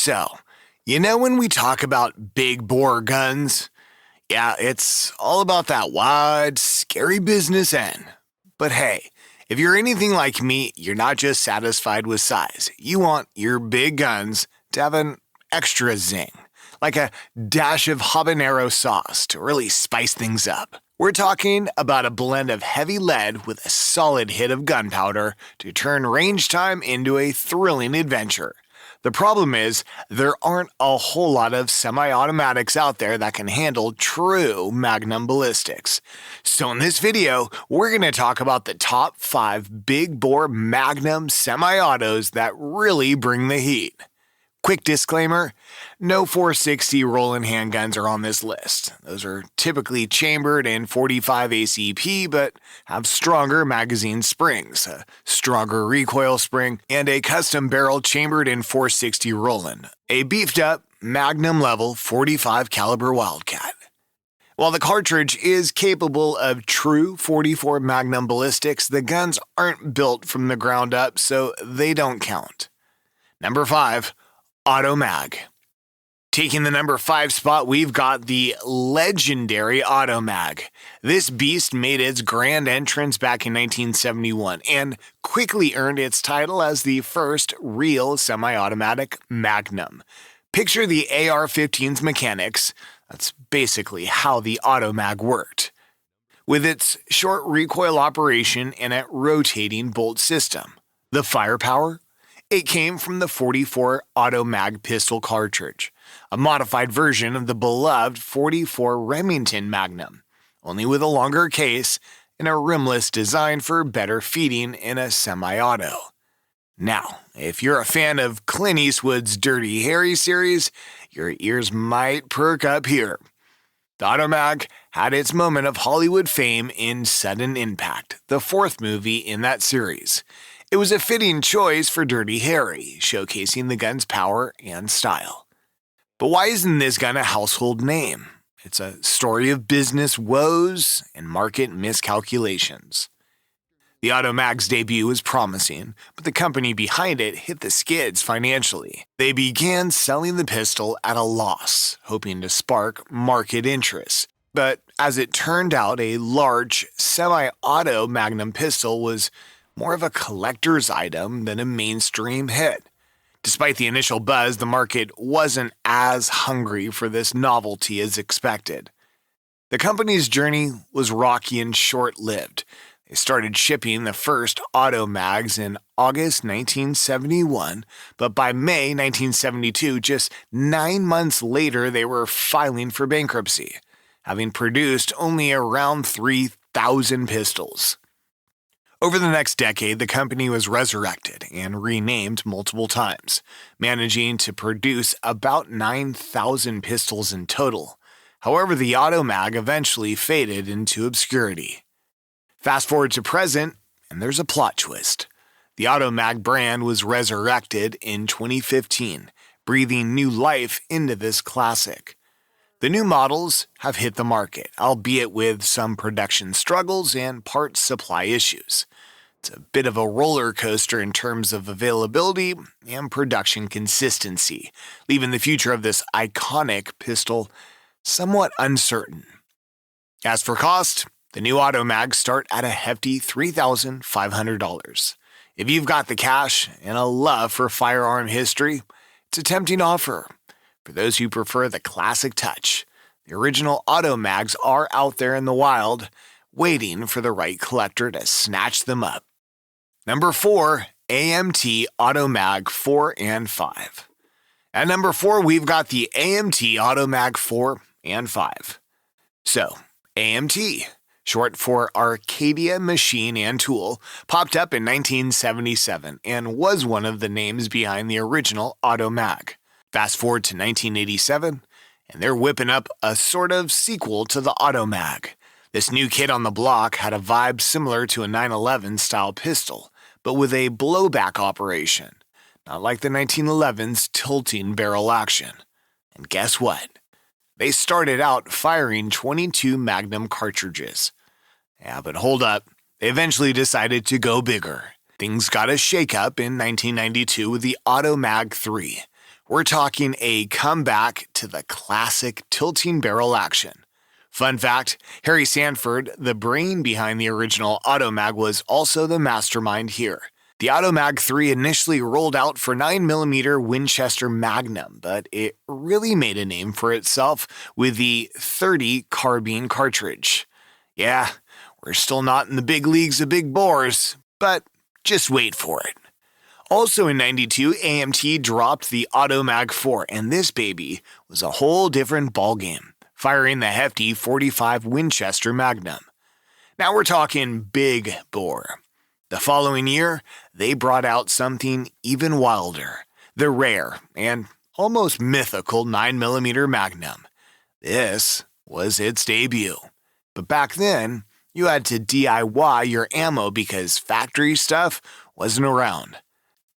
So, when we talk about big bore guns, yeah, it's all about that wide, scary business end. But hey, if you're anything like me, you're not just satisfied with size. You want your big guns to have an extra zing, like a dash of habanero sauce to really spice things up. We're talking about a blend of heavy lead with a solid hit of gunpowder to turn range time into a thrilling adventure. The problem is, there aren't a whole lot of semi-automatics out there that can handle true Magnum ballistics. So in this video, we're going to talk about the top 5 Big Bore Magnum Semi-Autos that really bring the heat. Quick disclaimer, no 460 roll-in handguns are on this list. Those are typically chambered in 45 ACP, but have stronger magazine springs, a stronger recoil spring, and a custom barrel chambered in 460 roll-in, a beefed-up Magnum level 45 caliber Wildcat. While the cartridge is capable of true 44 Magnum ballistics, the guns aren't built from the ground up, so they don't count. Number 5. Auto Mag. Taking the number 5 spot, we've got the legendary Auto Mag. This beast made its grand entrance back in 1971 and quickly earned its title as the first real semi-automatic Magnum. Picture the AR-15's mechanics. That's basically how the Auto Mag worked. With its short recoil operation and a rotating bolt system. The firepower? It came from the 44 Auto Mag pistol cartridge, a modified version of the beloved 44 Remington Magnum, only with a longer case and a rimless design for better feeding in a semi-auto. Now, if you're a fan of Clint Eastwood's Dirty Harry series, your ears might perk up here. The Auto Mag had its moment of Hollywood fame in Sudden Impact, the 4th movie in that series. It was a fitting choice for Dirty Harry, showcasing the gun's power and style. But why isn't this gun a household name? It's a story of business woes and market miscalculations. The Auto Mag's debut was promising, but the company behind it hit the skids financially. They began selling the pistol at a loss, hoping to spark market interest. But as it turned out, a large, semi-auto Magnum pistol was more of a collector's item than a mainstream hit. Despite the initial buzz, the market wasn't as hungry for this novelty as expected. The company's journey was rocky and short-lived. They started shipping the first Auto Mags in August 1971, but by May 1972, just 9 months later, they were filing for bankruptcy, having produced only around 3,000 pistols. Over the next decade, the company was resurrected and renamed multiple times, managing to produce about 9,000 pistols in total. However, the Auto Mag eventually faded into obscurity. Fast forward to present, and there's a plot twist. The Auto Mag brand was resurrected in 2015, breathing new life into this classic. The new models have hit the market, albeit with some production struggles and parts supply issues. It's a bit of a roller coaster in terms of availability and production consistency, leaving the future of this iconic pistol somewhat uncertain. As for cost, the new Auto Mags start at a hefty $3,500. If you've got the cash and a love for firearm history, it's a tempting offer. For those who prefer the classic touch, the original Auto Mags are out there in the wild, waiting for the right collector to snatch them up. Number 4, AMT Auto Mag 4 and 5. At number 4, we've got the AMT Auto Mag 4 and 5. So, AMT, short for Arcadia Machine and Tool, popped up in 1977 and was one of the names behind the original Auto Mag. Fast forward to 1987, and they're whipping up a sort of sequel to the Auto Mag. This new kid on the block had a vibe similar to a 911 style pistol, but with a blowback operation, not like the 1911's tilting barrel action. And guess what? They started out firing 22 Magnum cartridges. Yeah, but hold up, they eventually decided to go bigger. Things got a shake-up in 1992 with the Auto Mag 3, We're talking a comeback to the classic tilting barrel action. Fun fact, Harry Sanford, the brain behind the original Auto Mag, was also the mastermind here. The Auto Mag 3 initially rolled out for 9mm Winchester Magnum, but it really made a name for itself with the .30 carbine cartridge. Yeah, we're still not in the big leagues of big bores, but just wait for it. Also in '92, AMT dropped the Auto Mag 4, and this baby was a whole different ballgame, firing the hefty .45 Winchester Magnum. Now we're talking big bore. The following year, they brought out something even wilder, the rare and almost mythical 9mm Magnum. This was its debut. But back then, you had to DIY your ammo because factory stuff wasn't around.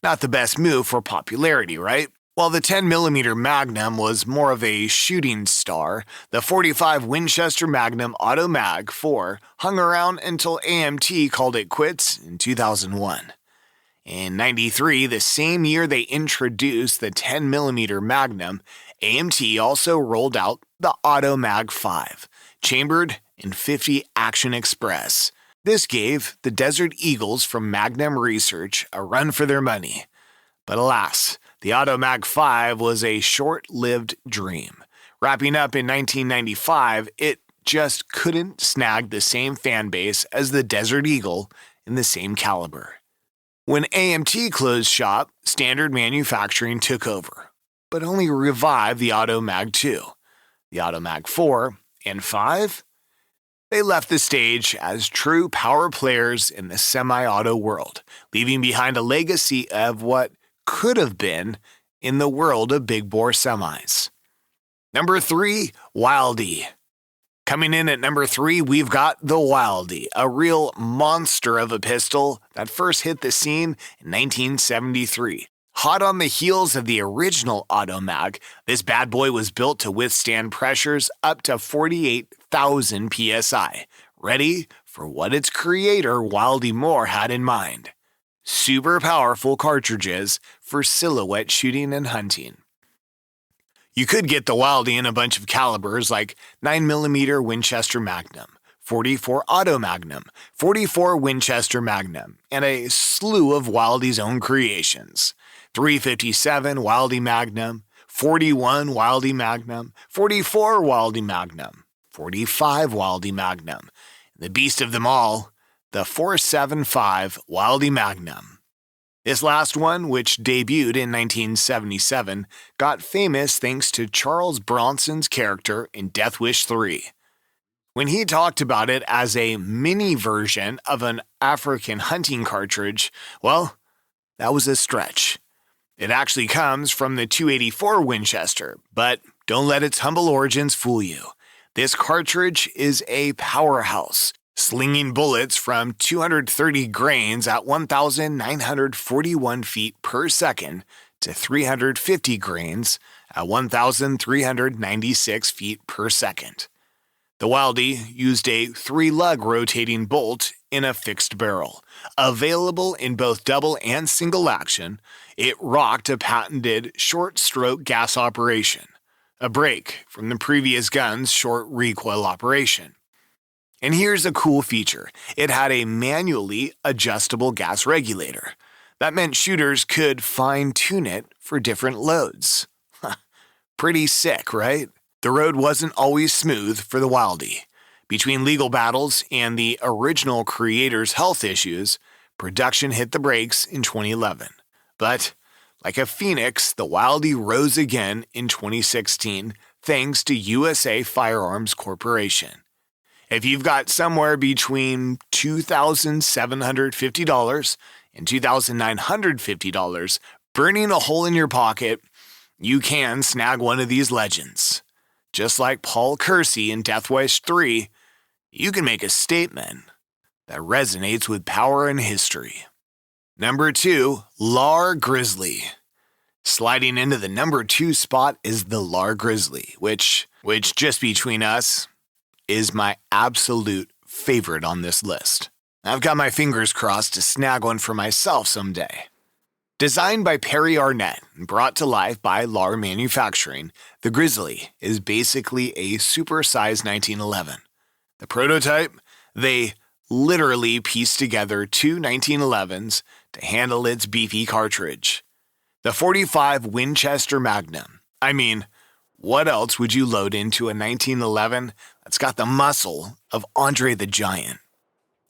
Not the best move for popularity, right? While the 10mm Magnum was more of a shooting star, the .45 Winchester Magnum Auto Mag 4 hung around until AMT called it quits in 2001. In '93, the same year they introduced the 10mm Magnum, AMT also rolled out the Auto Mag 5, chambered in .50 Action Express. This gave the Desert Eagles from Magnum Research a run for their money. But alas, the Auto Mag 5 was a short-lived dream. Wrapping up in 1995, it just couldn't snag the same fan base as the Desert Eagle in the same caliber. When AMT closed shop, standard manufacturing took over, but only revived the Auto Mag 2. The Auto Mag 4 and 5? They left the stage as true power players in the semi-auto world, leaving behind a legacy of what could have been in the world of big bore semis. Number 3, Wildy. Coming in at number 3, we've got the Wildy, a real monster of a pistol that first hit the scene in 1973. Hot on the heels of the original Auto Mag, this bad boy was built to withstand pressures up to 48,000 psi, ready for what its creator Wildy Moore had in mind. Super powerful cartridges for silhouette shooting and hunting. You could get the Wildy in a bunch of calibers like 9mm Winchester Magnum, .44 Auto Magnum, .44 Winchester Magnum, and a slew of Wildy's own creations. 357 Wildy Magnum, 41 Wildy Magnum, 44 Wildy Magnum, 45 Wildy Magnum, and the beast of them all, the 475 Wildy Magnum. This last one, which debuted in 1977, got famous thanks to Charles Bronson's character in Death Wish 3. When he talked about it as a mini version of an African hunting cartridge, well, that was a stretch. It actually comes from the .284 Winchester, but don't let its humble origins fool you. This cartridge is a powerhouse, slinging bullets from 230 grains at 1,941 feet per second to 350 grains at 1,396 feet per second. The Wildy used a 3-lug rotating bolt in a fixed barrel. Available in both double and single action, it rocked a patented short-stroke gas operation, a break from the previous gun's short recoil operation. And here's a cool feature. It had a manually adjustable gas regulator. That meant shooters could fine-tune it for different loads. Pretty sick, right? The road wasn't always smooth for the Wildy. Between legal battles and the original creator's health issues, production hit the brakes in 2011. But, like a phoenix, the Wildy rose again in 2016 thanks to USA Firearms Corporation. If you've got somewhere between $2,750 and $2,950 burning a hole in your pocket, you can snag one of these legends. Just like Paul Kersey in Death Wish 3, you can make a statement that resonates with power and history. Number 2, Grizzly. Sliding into the number 2 spot is the Grizzly, which just between us, is my absolute favorite on this list. I've got my fingers crossed to snag one for myself someday. Designed by Perry Arnett and brought to life by Lar Manufacturing, the Grizzly is basically a supersized 1911. The prototype? They literally pieced together two 1911s to handle its beefy cartridge. The .45 Winchester Magnum. I mean, what else would you load into a 1911 that's got the muscle of Andre the Giant?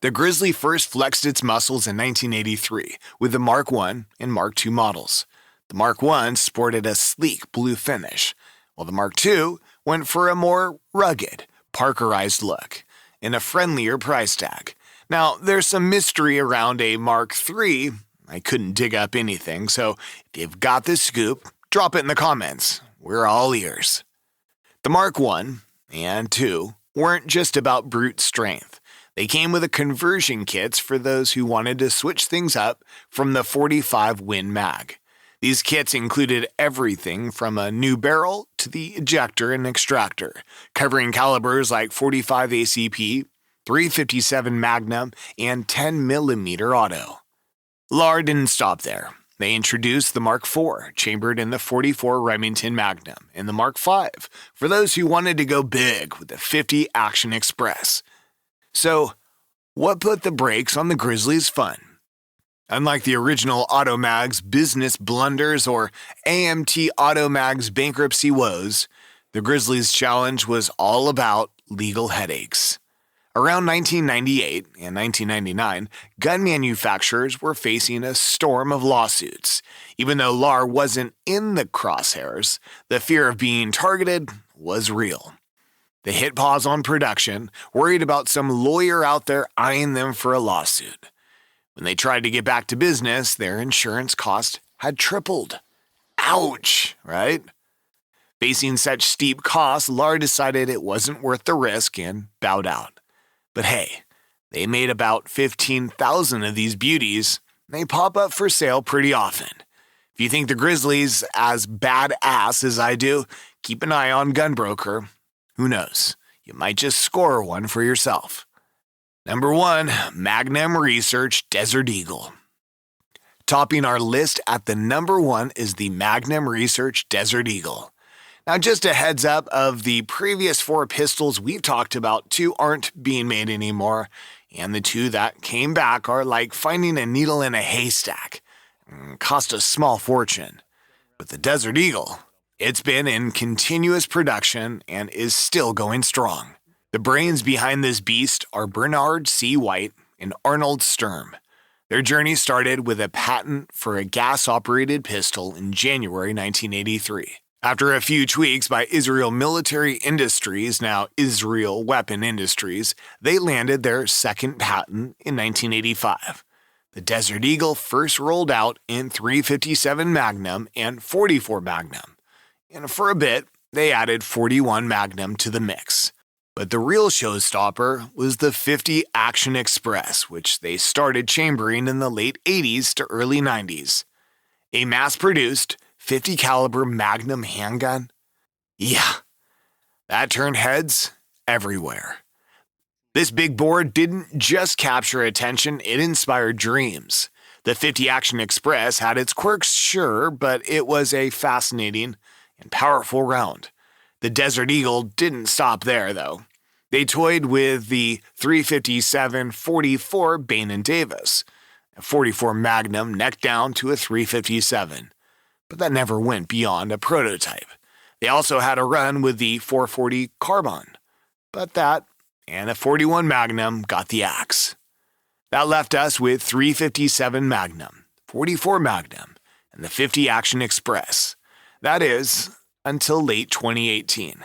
The Grizzly first flexed its muscles in 1983 with the Mark I and Mark II models. The Mark I sported a sleek blue finish, while the Mark II went for a more rugged, Parkerized look and a friendlier price tag. Now, there's some mystery around a Mark III. I couldn't dig up anything, so if you've got the scoop, drop it in the comments. We're all ears. The Mark I and II weren't just about brute strength. They came with a conversion kits for those who wanted to switch things up from the .45 Win Mag. These kits included everything from a new barrel to the ejector and extractor, covering calibers like .45 ACP, .357 Magnum, and 10mm auto. Lar didn't stop there. They introduced the Mark IV, chambered in the .44 Remington Magnum, and the Mark V for those who wanted to go big with the .50 Action Express. So, what put the brakes on the Grizzly's fun? Unlike the original Auto Mag's business blunders or AMT Auto Mag's bankruptcy woes, the Grizzly's challenge was all about legal headaches. Around 1998 and 1999, gun manufacturers were facing a storm of lawsuits. Even though Lar wasn't in the crosshairs, the fear of being targeted was real. They hit pause on production, worried about some lawyer out there eyeing them for a lawsuit. When they tried to get back to business, their insurance cost had tripled. Ouch, right? Facing such steep costs, Lar decided it wasn't worth the risk and bowed out. But hey, they made about 15,000 of these beauties, and they pop up for sale pretty often. If you think the Grizzly's as badass as I do, keep an eye on Gunbroker. Who knows? You might just score one for yourself. Number 1, Magnum Research Desert Eagle. Topping our list at the number 1 is the Magnum Research Desert Eagle. Now, just a heads up of the previous 4 pistols we've talked about, 2 aren't being made anymore, and the 2 that came back are like finding a needle in a haystack. Cost a small fortune. But the Desert Eagle, it's been in continuous production and is still going strong. The brains behind this beast are Bernard C. White and Arnold Sturm. Their journey started with a patent for a gas-operated pistol in January 1983. After a few tweaks by Israel Military Industries, now Israel Weapon Industries, they landed their second patent in 1985. The Desert Eagle first rolled out in .357 Magnum and .44 Magnum. And for a bit, they added .41 Magnum to the mix. But the real showstopper was the .50 Action Express, which they started chambering in the late 80s to early 90s. A mass-produced .50 caliber Magnum handgun? Yeah, that turned heads everywhere. This big bore didn't just capture attention, it inspired dreams. The .50 Action Express had its quirks, sure, but it was a fascinating and powerful round. The Desert Eagle didn't stop there, though. They toyed with the .357-44 Bain & Davis, a .44 Magnum neck down to a .357. But that never went beyond a prototype. They also had a run with the .440 Carbon, but that and a .41 Magnum got the axe. That left us with .357 Magnum, .44 Magnum, and the .50 Action Express. That is, until late 2018.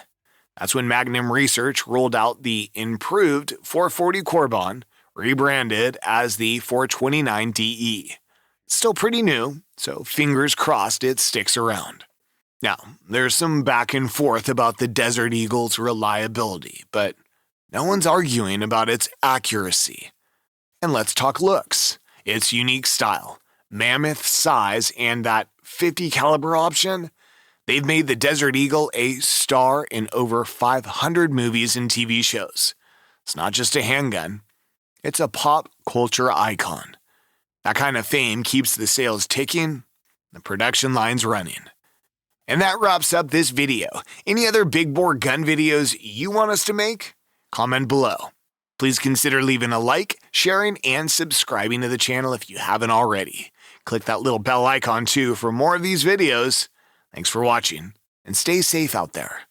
That's when Magnum Research rolled out the improved .440 Carbon, rebranded as the .429 DE. Still pretty new, so fingers crossed it sticks around. Now, there's some back and forth about the Desert Eagle's reliability, but no one's arguing about its accuracy. And let's talk looks. Its unique style, mammoth size, and that .50 caliber option. They've made the Desert Eagle a star in over 500 movies and TV shows. It's not just a handgun, it's a pop culture icon. That kind of fame keeps the sales ticking The production line's running. And that wraps up this video. Any other big bore gun videos you want us to make? Comment below. Please consider leaving a like, sharing, and subscribing to the channel if you haven't already. Click that little bell icon too for more of these videos. Thanks for watching, and stay safe out there.